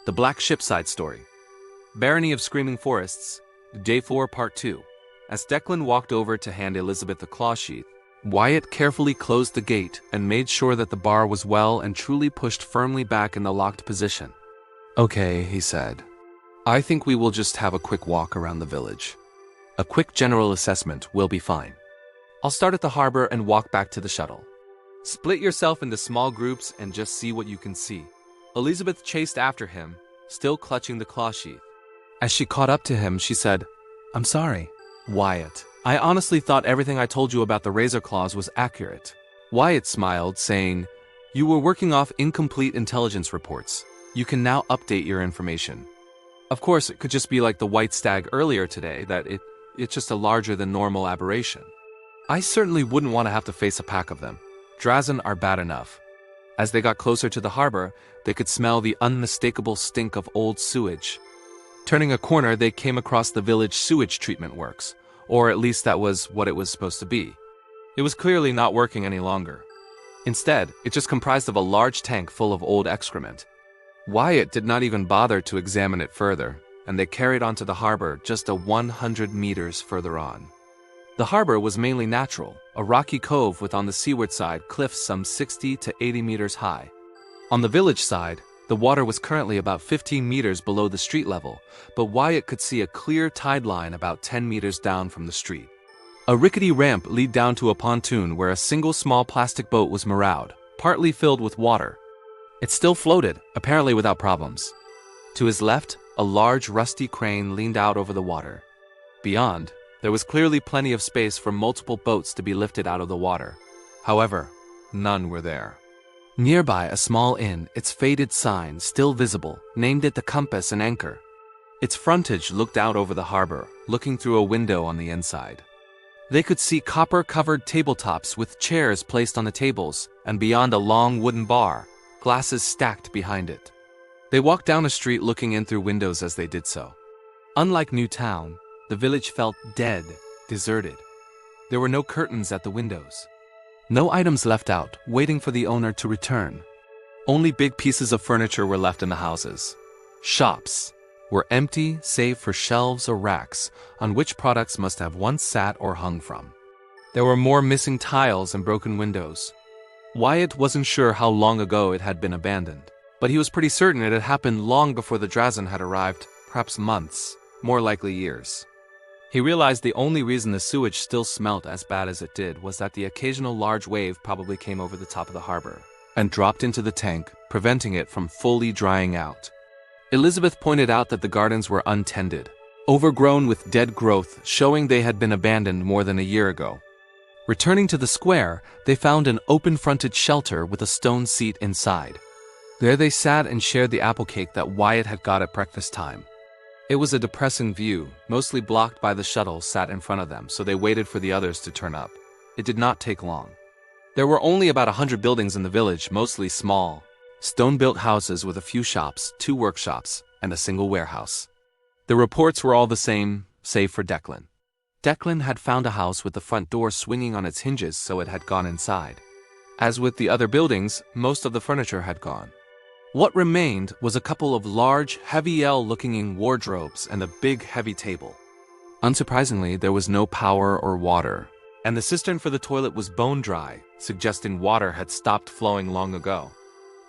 The Black Ship Side Story. Barony of Screaming Forests, Day 4, Part 2. As Declan walked over to hand Elizabeth the claw sheath, Wyatt carefully closed the gate and made sure that the bar was well and truly pushed firmly back in the locked position. "Okay," he said. "I think we will just have a quick walk around the village. A quick general assessment will be fine. I'll start at the harbor and walk back to the shuttle. Split yourself into small groups and just see what you can see." Elizabeth chased after him, still clutching the claw sheath. As she caught up to him, she said, "I'm sorry, Wyatt. I honestly thought everything I told you about the razor claws was accurate." Wyatt smiled, saying, "You were working off incomplete intelligence reports. You can now update your information. Of course, it could just be like the white stag earlier today, that it's just a larger than normal aberration. I certainly wouldn't want to have to face a pack of them. Drazen are bad enough." As they got closer to the harbor, they could smell the unmistakable stink of old sewage. Turning a corner, they came across the village sewage treatment works, or at least that was what it was supposed to be. It was clearly not working any longer. Instead, it just comprised of a large tank full of old excrement. Wyatt did not even bother to examine it further, and they carried on to the harbor just 100 meters further on. The harbor was mainly natural, a rocky cove with on the seaward side cliffs some 60 to 80 meters high. On the village side, the water was currently about 15 meters below the street level, but Wyatt could see a clear tide line about 10 meters down from the street. A rickety ramp led down to a pontoon where a single small plastic boat was moored, partly filled with water. It still floated, apparently without problems. To his left, a large rusty crane leaned out over the water. Beyond, there was clearly plenty of space for multiple boats to be lifted out of the water. However, none were there. Nearby, a small inn, its faded sign still visible, named it the Compass and Anchor. Its frontage looked out over the harbor, looking through a window on the inside. They could see copper-covered tabletops with chairs placed on the tables, and beyond a long wooden bar, glasses stacked behind it. They walked down a street looking in through windows as they did so. Unlike Newtown, the village felt dead, deserted. There were no curtains at the windows. No items left out, waiting for the owner to return. Only big pieces of furniture were left in the houses. Shops were empty save for shelves or racks on which products must have once sat or hung from. There were more missing tiles and broken windows. Wyatt wasn't sure how long ago it had been abandoned, but he was pretty certain it had happened long before the Drazen had arrived, perhaps months, more likely years. He realized the only reason the sewage still smelt as bad as it did was that the occasional large wave probably came over the top of the harbor and dropped into the tank, preventing it from fully drying out. Elizabeth pointed out that the gardens were untended, overgrown with dead growth, showing they had been abandoned more than a year ago. Returning to the square, they found an open-fronted shelter with a stone seat inside. There they sat and shared the apple cake that Wyatt had got at breakfast time. It was a depressing view, mostly blocked by the shuttle sat in front of them, so they waited for the others to turn up. It did not take long. There were only about 100 buildings in the village, mostly small, stone-built houses with a few shops, 2 workshops, and a single warehouse. The reports were all the same, save for Declan. Declan had found a house with the front door swinging on its hinges, so it had gone inside. As with the other buildings, most of the furniture had gone. What remained was a couple of large, heavy L-looking wardrobes and a big, heavy table. Unsurprisingly, there was no power or water, and the cistern for the toilet was bone dry, suggesting water had stopped flowing long ago.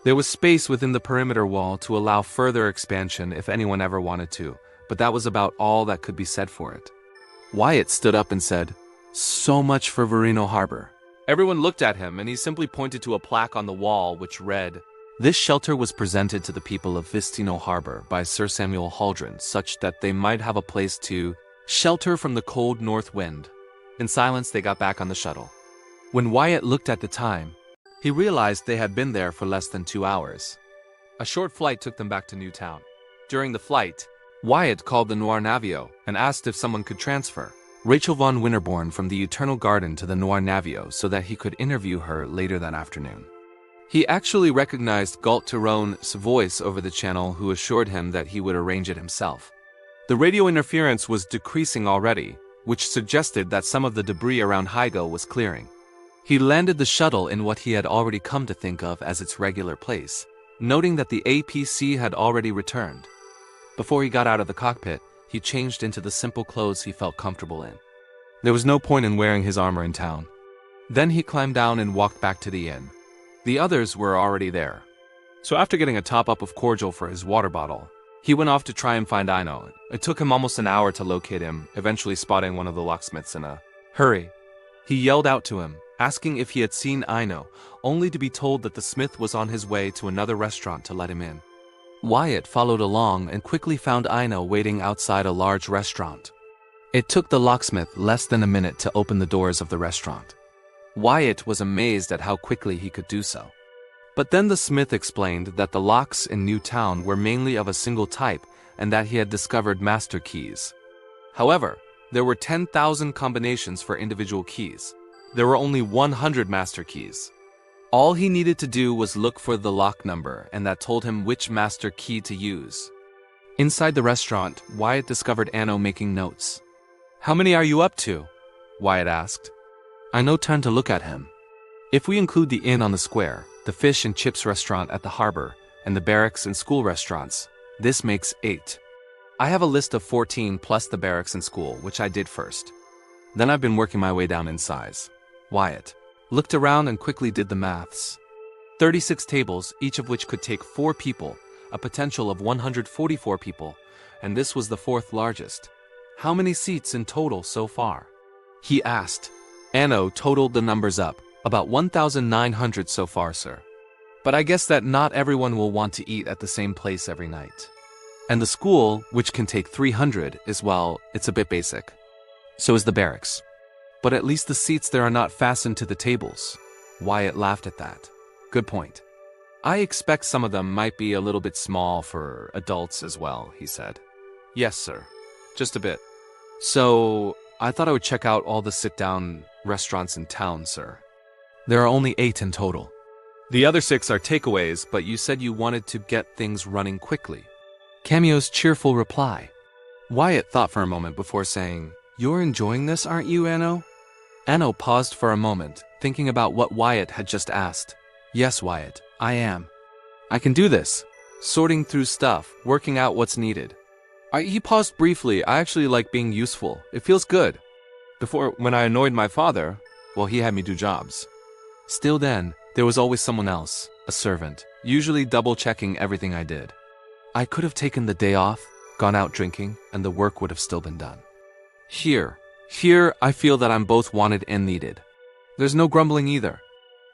There was space within the perimeter wall to allow further expansion if anyone ever wanted to, but that was about all that could be said for it. Wyatt stood up and said, "So much for Vistino Harbor." Everyone looked at him, and he simply pointed to a plaque on the wall which read, "This shelter was presented to the people of Vistino Harbor by Sir Samuel Haldren, such that they might have a place to shelter from the cold north wind." In silence, they got back on the shuttle. When Wyatt looked at the time, he realized they had been there for less than 2 hours. A short flight took them back to Newtown. During the flight, Wyatt called the Noir Navio and asked if someone could transfer Rachel von Winterborn from the Eternal Garden to the Noir Navio so that he could interview her later that afternoon. He actually recognized Galt Tyrone's voice over the channel, who assured him that he would arrange it himself. The radio interference was decreasing already, which suggested that some of the debris around Hygo was clearing. He landed the shuttle in what he had already come to think of as its regular place, noting that the APC had already returned. Before he got out of the cockpit, he changed into the simple clothes he felt comfortable in. There was no point in wearing his armor in town. Then he climbed down and walked back to the inn. The others were already there. So after getting a top-up of cordial for his water bottle, he went off to try and find Anno. It took him almost an hour to locate him, eventually spotting one of the locksmiths in a hurry. He yelled out to him, asking if he had seen Anno, only to be told that the smith was on his way to another restaurant to let him in. Wyatt followed along and quickly found Anno waiting outside a large restaurant. It took the locksmith less than a minute to open the doors of the restaurant. Wyatt was amazed at how quickly he could do so. But then the smith explained that the locks in Newtown were mainly of a single type and that he had discovered master keys. However, there were 10,000 combinations for individual keys. There were only 100 master keys. All he needed to do was look for the lock number, and that told him which master key to use. Inside the restaurant, Wyatt discovered Anno making notes. "How many are you up to?" Wyatt asked. Anno turned to look at him. "If we include the inn on the square, the fish and chips restaurant at the harbor, and the barracks and school restaurants, this makes 8. I have a list of 14 plus the barracks and school, which I did first. Then I've been working my way down in size." Wyatt looked around and quickly did the maths. 36 tables, each of which could take 4 people, a potential of 144 people, and this was the 4th largest. "How many seats in total so far?" he asked. Anno totaled the numbers up. "About 1,900 so far, sir. But I guess that not everyone will want to eat at the same place every night. And the school, which can take 300, is, well, it's a bit basic. So is the barracks. But at least the seats there are not fastened to the tables." Wyatt laughed at that. "Good point. I expect some of them might be a little bit small for adults as well," he said. "Yes, sir. Just a bit. So, I thought I would check out all the sit-down restaurants in town, sir. There are only 8 in total. The other 6 are takeaways, but you said you wanted to get things running quickly." Cameo's cheerful reply. Wyatt thought for a moment before saying, "You're enjoying this, aren't you, Anno?" Anno paused for a moment, thinking about what Wyatt had just asked. "Yes, Wyatt, I am. I can do this. Sorting through stuff, working out what's needed." He paused briefly. "I actually like being useful. It feels good. Before, when I annoyed my father, well, he had me do jobs. Still then, there was always someone else, a servant, usually double-checking everything I did. I could have taken the day off, gone out drinking, and the work would have still been done. Here, I feel that I'm both wanted and needed. There's no grumbling either.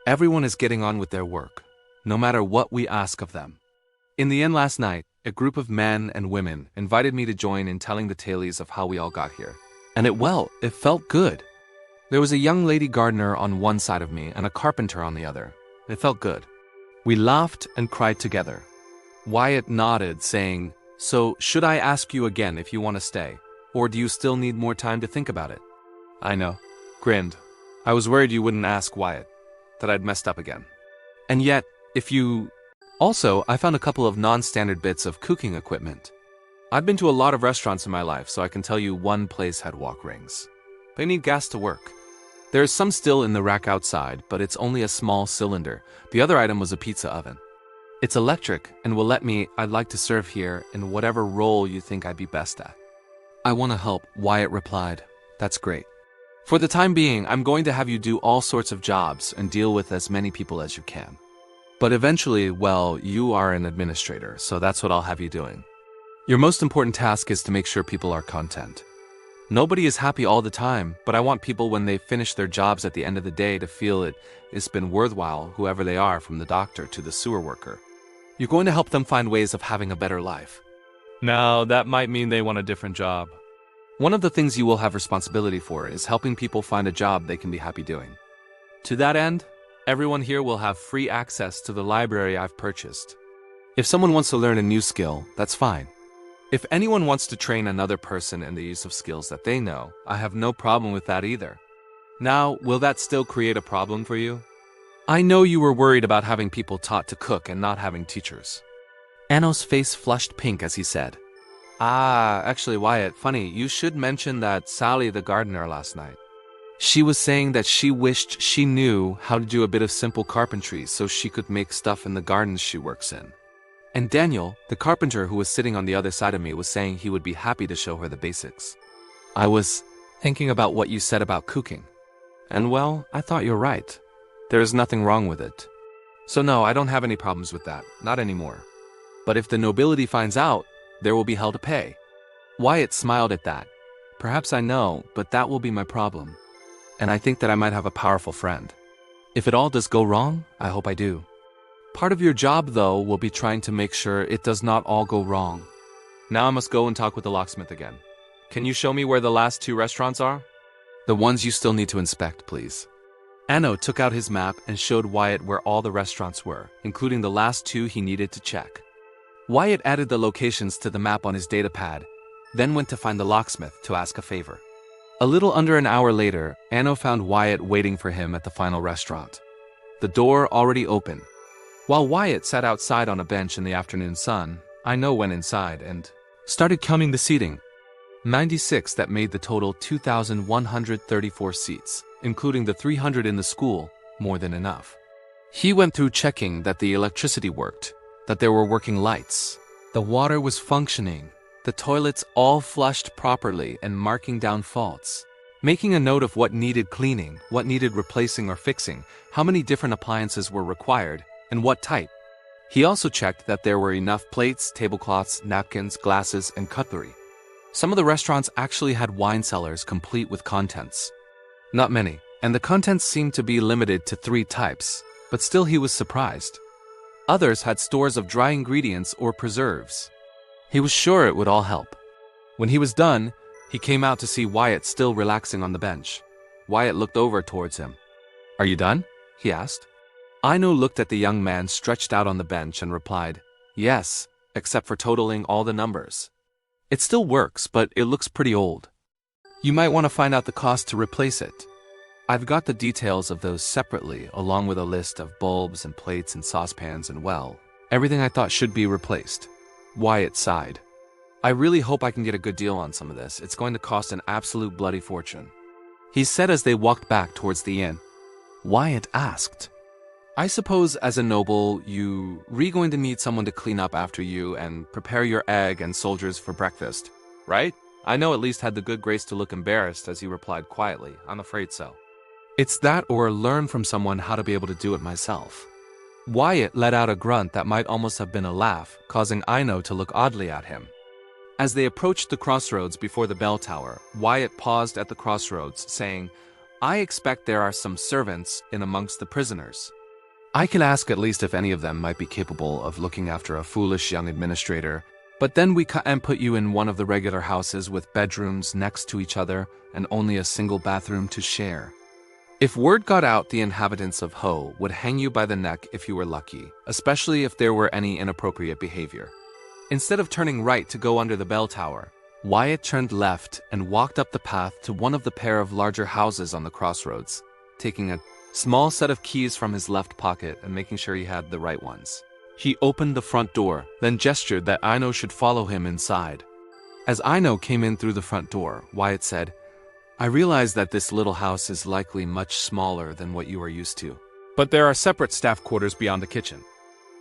Everyone is getting on with their work, no matter what we ask of them. In the inn last night, a group of men and women invited me to join in telling the tales of how we all got here. And it felt good. There was a young lady gardener on one side of me and a carpenter on the other. It felt good. We laughed and cried together." Wyatt nodded, saying, "So, should I ask you again if you want to stay? Or do you still need more time to think about it?" Anno grinned. "I was worried you wouldn't ask, Wyatt, that I'd messed up again. And yet, if you... Also, I found a couple of non-standard bits of cooking equipment. I've been to a lot of restaurants in my life, so I can tell you one place had wok rings. They need gas to work. There is some still in the rack outside, but it's only a small cylinder. The other item was a pizza oven. It's electric and will let me, I'd like to serve here in whatever role you think I'd be best at." "I want to help," Wyatt replied. "That's great. For the time being, I'm going to have you do all sorts of jobs and deal with as many people as you can. But eventually, well, you are an administrator, so that's what I'll have you doing. Your most important task is to make sure people are content. Nobody is happy all the time, but I want people when they finish their jobs at the end of the day to feel it's been worthwhile, whoever they are, from the doctor to the sewer worker. You're going to help them find ways of having a better life. Now, that might mean they want a different job. One of the things you will have responsibility for is helping people find a job they can be happy doing. To that end, everyone here will have free access to the library I've purchased. If someone wants to learn a new skill, that's fine. If anyone wants to train another person in the use of skills that they know, I have no problem with that either. Now, will that still create a problem for you? I know you were worried about having people taught to cook and not having teachers." Anno's face flushed pink as he said, Actually, Wyatt, funny, you should mention that Sally the gardener last night. She was saying that she wished she knew how to do a bit of simple carpentry so she could make stuff in the gardens she works in. And Daniel, the carpenter who was sitting on the other side of me, was saying he would be happy to show her the basics. I was thinking about what you said about cooking. And well, I thought you're right. There is nothing wrong with it. So no, I don't have any problems with that, not anymore. But if the nobility finds out, there will be hell to pay. Wyatt smiled at that. Perhaps I know, but that will be my problem. And I think that I might have a powerful friend. If it all does go wrong, I hope I do. Part of your job, though, will be trying to make sure it does not all go wrong. Now I must go and talk with the locksmith again. Can you show me where the last 2 restaurants are? The ones you still need to inspect, please. Anno took out his map and showed Wyatt where all the restaurants were, including the last 2 he needed to check. Wyatt added the locations to the map on his datapad, then went to find the locksmith to ask a favor. A little under an hour later, Anno found Wyatt waiting for him at the final restaurant. The door already open. While Wyatt sat outside on a bench in the afternoon sun, Anno went inside and started counting the seating. 96 that made the total 2,134 seats, including the 300 in the school, more than enough. He went through checking that the electricity worked, that there were working lights, the water was functioning, the toilets all flushed properly and marking down faults, making a note of what needed cleaning, what needed replacing or fixing, how many different appliances were required, and what type. He also checked that there were enough plates, tablecloths, napkins, glasses, and cutlery. Some of the restaurants actually had wine cellars complete with contents. Not many, and the contents seemed to be limited to 3 types, but still he was surprised. Others had stores of dry ingredients or preserves. He was sure it would all help. When he was done, he came out to see Wyatt still relaxing on the bench. Wyatt looked over towards him. "Are you done?" he asked. Anno looked at the young man stretched out on the bench and replied, "Yes, except for totaling all the numbers. It still works, but it looks pretty old. You might want to find out the cost to replace it. I've got the details of those separately, along with a list of bulbs and plates and saucepans and, well, everything I thought should be replaced." Wyatt sighed. "I really hope I can get a good deal on some of this. It's going to cost an absolute bloody fortune," he said as they walked back towards the inn. Wyatt asked, "I suppose as a noble, you're going to need someone to clean up after you and prepare your egg and soldiers for breakfast, right?" Anno at least had the good grace to look embarrassed as he replied quietly, "I'm afraid so. It's that or learn from someone how to be able to do it myself." Wyatt let out a grunt that might almost have been a laugh, causing Anno to look oddly at him. As they approached the crossroads before the bell tower, Wyatt paused at the crossroads, saying, "I expect there are some servants in amongst the prisoners. I can ask at least if any of them might be capable of looking after a foolish young administrator, but then we can put you in one of the regular houses with bedrooms next to each other and only a single bathroom to share. If word got out, the inhabitants of Ho would hang you by the neck if you were lucky, especially if there were any inappropriate behavior." Instead of turning right to go under the bell tower, Wyatt turned left and walked up the path to one of the pair of larger houses on the crossroads, taking a small set of keys from his left pocket and making sure he had the right ones. He opened the front door, then gestured that Anno should follow him inside. As Anno came in through the front door, Wyatt said, "I realize that this little house is likely much smaller than what you are used to, but there are separate staff quarters beyond the kitchen.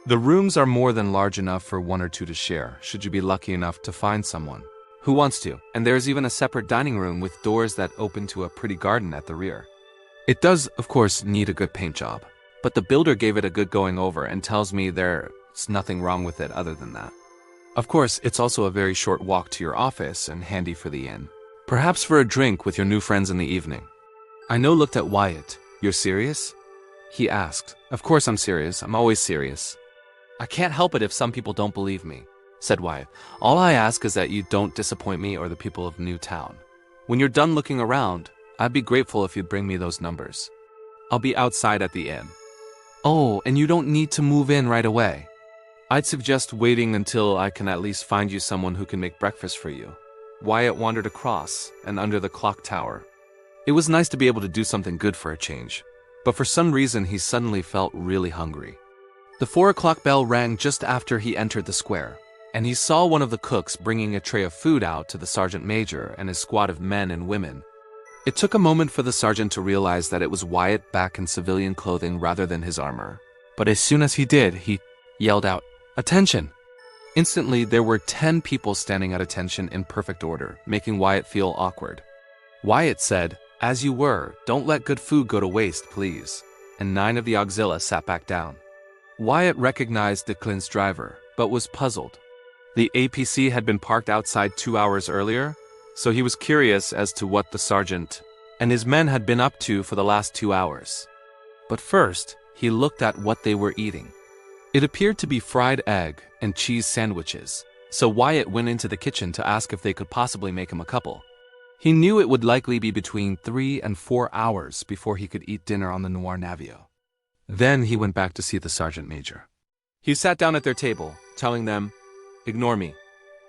The rooms are more than large enough for 1 or 2 to share, should you be lucky enough to find someone who wants to, and there is even a separate dining room with doors that open to a pretty garden at the rear. It does, of course, need a good paint job, but the builder gave it a good going over and tells me there's nothing wrong with it other than that. Of course, it's also a very short walk to your office and handy for the inn. Perhaps for a drink with your new friends in the evening." Anno looked at Wyatt. "You're serious?" he asked. "Of course I'm serious. I'm always serious." "I can't help it if some people don't believe me," said Wyatt. "All I ask is that you don't disappoint me or the people of Newtown. When you're done looking around, I'd be grateful if you'd bring me those numbers. I'll be outside at the inn." "Oh, and you don't need to move in right away. I'd suggest waiting until I can at least find you someone who can make breakfast for you." Wyatt wandered across and under the clock tower. It was nice to be able to do something good for a change, but for some reason he suddenly felt really hungry. The 4 o'clock bell rang just after he entered the square, and he saw one of the cooks bringing a tray of food out to the sergeant major and his squad of men and women. It took a moment for the sergeant to realize that it was Wyatt back in civilian clothing rather than his armor. But as soon as he did, he yelled out, "Attention! Instantly, there were 10 people standing at attention in perfect order, making Wyatt feel awkward. Wyatt said, "As you were, don't let good food go to waste, please," and 9 of the auxilia sat back down. Wyatt recognized Declan's driver, but was puzzled. The APC had been parked outside 2 hours earlier, so he was curious as to what the sergeant and his men had been up to for the last 2 hours. But first, he looked at what they were eating. It appeared to be fried egg and cheese sandwiches, so Wyatt went into the kitchen to ask if they could possibly make him a couple. He knew it would likely be between 3 and 4 hours before he could eat dinner on the Noir Navio. Then he went back to see the sergeant major. He sat down at their table, telling them, "Ignore me.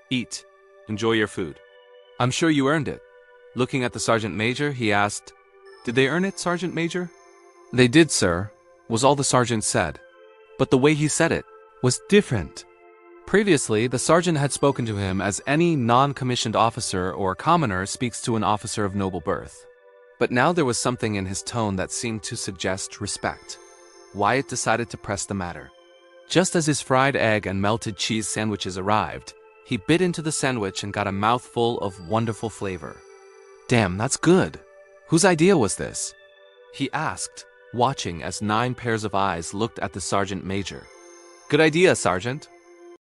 Eat. Enjoy your food. I'm sure you earned it." Looking at the sergeant major, he asked, "Did they earn it, Sergeant Major?" "They did, sir," was all the sergeant said. But the way he said it was different. Previously, the sergeant had spoken to him as any non-commissioned officer or commoner speaks to an officer of noble birth. But now there was something in his tone that seemed to suggest respect. Wyatt decided to press the matter. Just as his fried egg and melted cheese sandwiches arrived, he bit into the sandwich and got a mouthful of wonderful flavor. "Damn, that's good. Whose idea was this?" he asked, watching as 9 pairs of eyes looked at the sergeant major. "Good idea, Sergeant,"